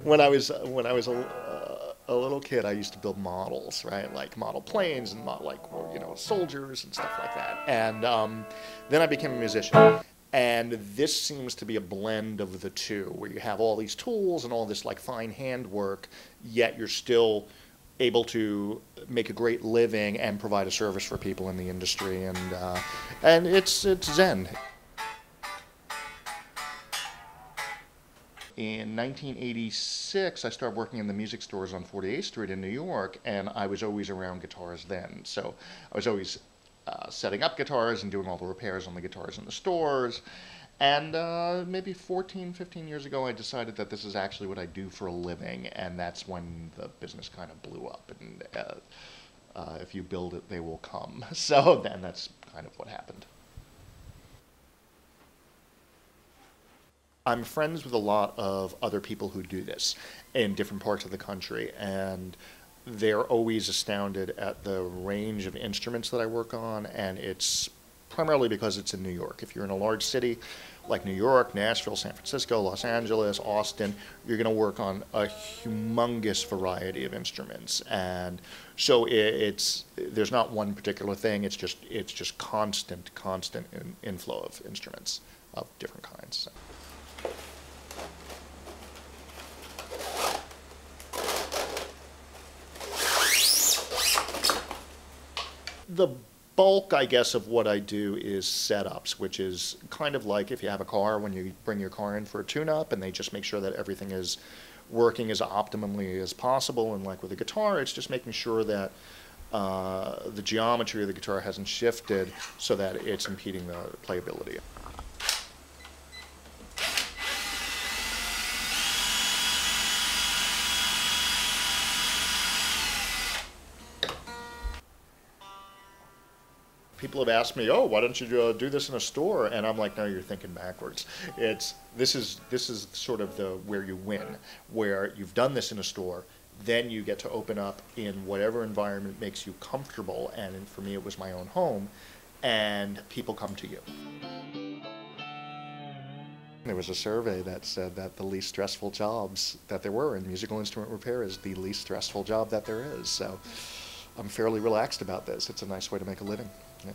When I was a little kid, I used to build models, right? Like model planes and model like well, soldiers and stuff like that. And then I became a musician. And this seems to be a blend of the two, where you have all these tools and all this like fine handwork, yet you're still able to make a great living and provide a service for people in the industry, and it's zen. In 1986, I started working in the music stores on 48th Street in New York, and I was always around guitars then. So I was always setting up guitars and doing all the repairs on the guitars in the stores. And maybe 14, 15 years ago, I decided that this is actually what I do for a living, and that's when the business kind of blew up. And if you build it, they will come. So then that's kind of what happened. I'm friends with a lot of other people who do this in different parts of the country, and they're always astounded at the range of instruments that I work on, and it's primarily because it's in New York. If you're in a large city like New York, Nashville, San Francisco, Los Angeles, Austin, you're going to work on a humongous variety of instruments, and so it's there's not one particular thing. It's just constant inflow of instruments of different kinds. The bulk, I guess, of what I do is setups, which is kind of like if you have a car, when you bring your car in for a tune-up and they just make sure that everything is working as optimally as possible. And like with a guitar, it's just making sure that the geometry of the guitar hasn't shifted so that it's impeding the playability. People have asked me, "Oh, why don't you do this in a store?" And I'm like, "No, you're thinking backwards. This is sort of the where you win, where you've done this in a store, then you get to open up in whatever environment makes you comfortable. And for me, it was my own home, and people come to you." There was a survey that said that the least stressful jobs that there were in musical instrument repair is the least stressful job that there is. So I'm fairly relaxed about this. It's a nice way to make a living. Yeah.